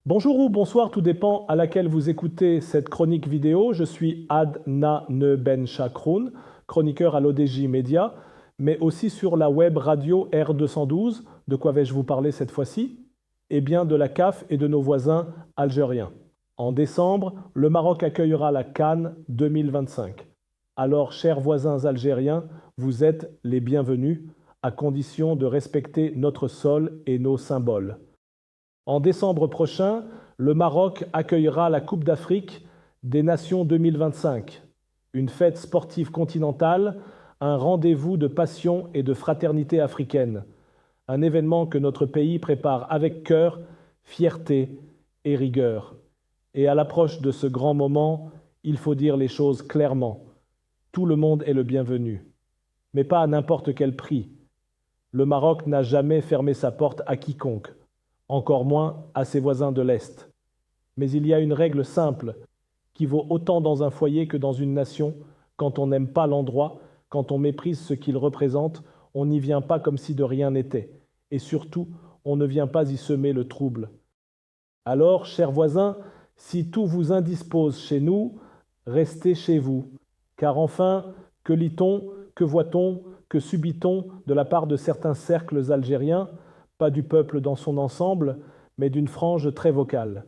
Bonjour ou bonsoir, tout dépend à laquelle vous écoutez cette chronique vidéo. Je suis Adnan Ben Chakroun, chroniqueur à l'ODJ Média, mais aussi sur la web radio R212. De quoi vais-je vous parler cette fois-ci? Eh bien, de la CAF et de nos voisins algériens. En décembre, le Maroc accueillera la CAN 2025. Alors, chers voisins algériens, vous êtes les bienvenus, à condition de respecter notre sol et nos symboles. En décembre prochain, le Maroc accueillera la Coupe d'Afrique des Nations 2025, une fête sportive continentale, un rendez-vous de passion et de fraternité africaine, un événement que notre pays prépare avec cœur, fierté et rigueur. Et à l'approche de ce grand moment, il faut dire les choses clairement. Tout le monde est le bienvenu, mais pas à n'importe quel prix. Le Maroc n'a jamais fermé sa porte à quiconque, encore moins à ses voisins de l'Est. Mais il y a une règle simple qui vaut autant dans un foyer que dans une nation. Quand on n'aime pas l'endroit, quand on méprise ce qu'il représente, on n'y vient pas comme si de rien n'était. Et surtout, on ne vient pas y semer le trouble. Alors, chers voisins, si tout vous indispose chez nous, restez chez vous. Car enfin, que lit-on, que voit-on, que subit-on de la part de certains cercles algériens, pas du peuple dans son ensemble, mais d'une frange très vocale?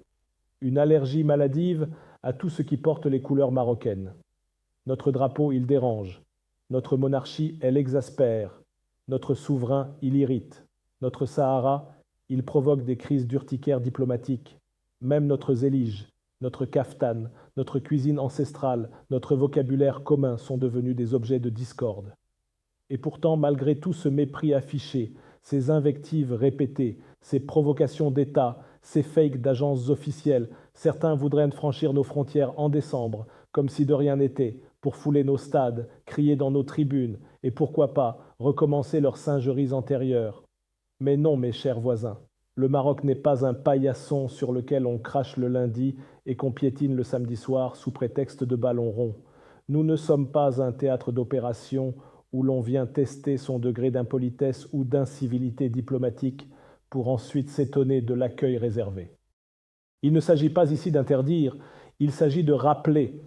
Une allergie maladive à tout ce qui porte les couleurs marocaines. Notre drapeau, il dérange. Notre monarchie, elle exaspère. Notre souverain, il irrite. Notre Sahara, il provoque des crises d'urticaire diplomatiques. Même notre zélige, notre kaftan, notre cuisine ancestrale, notre vocabulaire commun sont devenus des objets de discorde. Et pourtant, malgré tout ce mépris affiché, ces invectives répétées, ces provocations d'État, ces fakes d'agences officielles, certains voudraient franchir nos frontières en décembre, comme si de rien n'était, pour fouler nos stades, crier dans nos tribunes, et pourquoi pas recommencer leurs singeries antérieures. Mais non, mes chers voisins, le Maroc n'est pas un paillasson sur lequel on crache le lundi et qu'on piétine le samedi soir sous prétexte de ballons ronds. Nous ne sommes pas un théâtre d'opération où l'on vient tester son degré d'impolitesse ou d'incivilité diplomatique pour ensuite s'étonner de l'accueil réservé. Il ne s'agit pas ici d'interdire, il s'agit de rappeler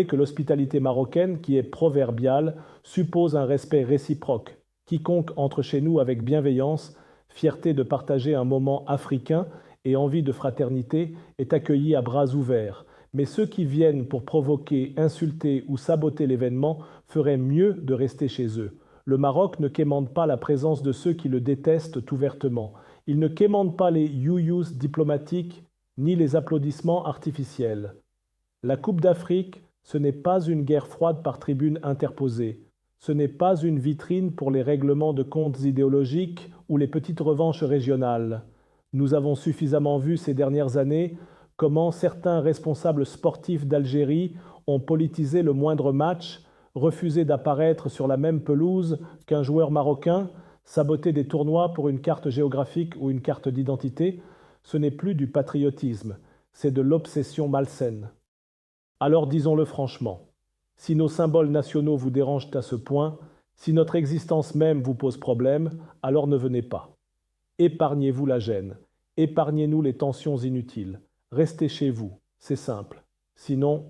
que l'hospitalité marocaine, qui est proverbiale, suppose un respect réciproque. Quiconque entre chez nous avec bienveillance, fierté de partager un moment africain et envie de fraternité, est accueilli à bras ouverts. Mais ceux qui viennent pour provoquer, insulter ou saboter l'événement feraient mieux de rester chez eux. Le Maroc ne quémande pas la présence de ceux qui le détestent ouvertement. Il ne quémande pas les you-yous diplomatiques ni les applaudissements artificiels. La Coupe d'Afrique, ce n'est pas une guerre froide par tribune interposée. Ce n'est pas une vitrine pour les règlements de comptes idéologiques ou les petites revanches régionales. Nous avons suffisamment vu ces dernières années comment certains responsables sportifs d'Algérie ont politisé le moindre match, refusé d'apparaître sur la même pelouse qu'un joueur marocain, saboté des tournois pour une carte géographique ou une carte d'identité. Ce n'est plus du patriotisme, c'est de l'obsession malsaine. Alors disons-le franchement, si nos symboles nationaux vous dérangent à ce point, si notre existence même vous pose problème, alors ne venez pas. Épargnez-vous la gêne, épargnez-nous les tensions inutiles, restez chez vous, c'est simple. Sinon,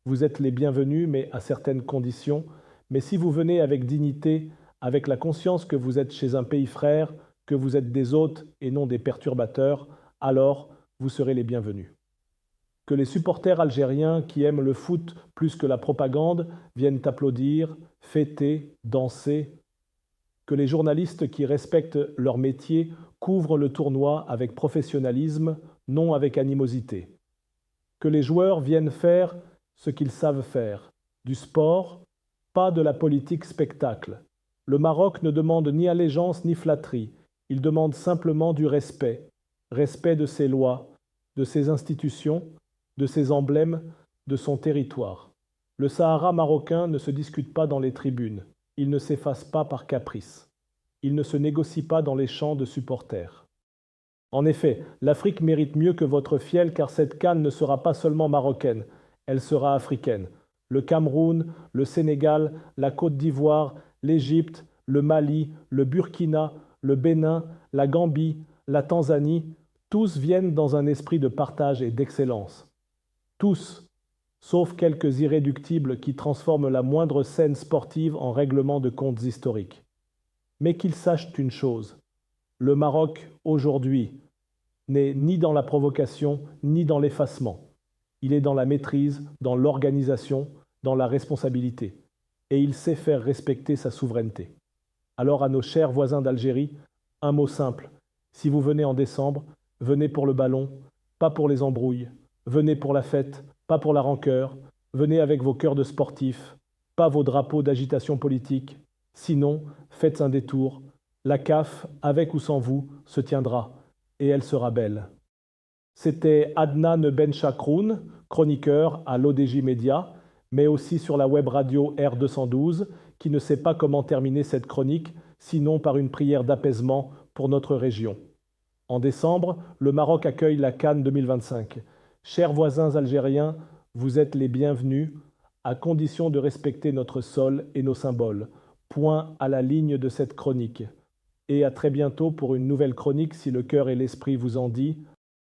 vous êtes les bienvenus, mais à certaines conditions. Mais si vous venez avec dignité, avec la conscience que vous êtes chez un pays frère, que vous êtes des hôtes et non des perturbateurs, alors vous serez les bienvenus. Que les supporters algériens qui aiment le foot plus que la propagande viennent applaudir, fêter, danser. Que les journalistes qui respectent leur métier couvrent le tournoi avec professionnalisme, non avec animosité. Que les joueurs viennent faire ce qu'ils savent faire, du sport, pas de la politique spectacle. Le Maroc ne demande ni allégeance ni flatterie, il demande simplement du respect, respect de ses lois, de ses institutions, de ses emblèmes, de son territoire. Le Sahara marocain ne se discute pas dans les tribunes, il ne s'efface pas par caprice, il ne se négocie pas dans les champs de supporters. En effet, l'Afrique mérite mieux que votre fiel car cette CAN ne sera pas seulement marocaine, elle sera africaine. Le Cameroun, le Sénégal, la Côte d'Ivoire, l'Égypte, le Mali, le Burkina, le Bénin, la Gambie, la Tanzanie, Tous viennent dans un esprit de partage et d'excellence. Tous, sauf quelques irréductibles qui transforment la moindre scène sportive en règlement de comptes historiques. Mais qu'ils sachent une chose, le Maroc, aujourd'hui, n'est ni dans la provocation, ni dans l'effacement. Il est dans la maîtrise, dans l'organisation, dans la responsabilité. Et il sait faire respecter sa souveraineté. Alors à nos chers voisins d'Algérie, un mot simple. Si vous venez en décembre, venez pour le ballon, pas pour les embrouilles. Venez pour la fête, pas pour la rancœur. Venez avec vos cœurs de sportifs, pas vos drapeaux d'agitation politique. Sinon, faites un détour. La CAF, avec ou sans vous, se tiendra, et elle sera belle. C'était Adnan Benchakroun, chroniqueur à l'ODJ Média, mais aussi sur la web radio R212, qui ne sait pas comment terminer cette chronique, sinon par une prière d'apaisement pour notre région. En décembre, le Maroc accueille la CAN 2025. Chers voisins algériens, vous êtes les bienvenus, à condition de respecter notre sol et nos symboles. Point à la ligne de cette chronique. Et à très bientôt pour une nouvelle chronique si le cœur et l'esprit vous en dit.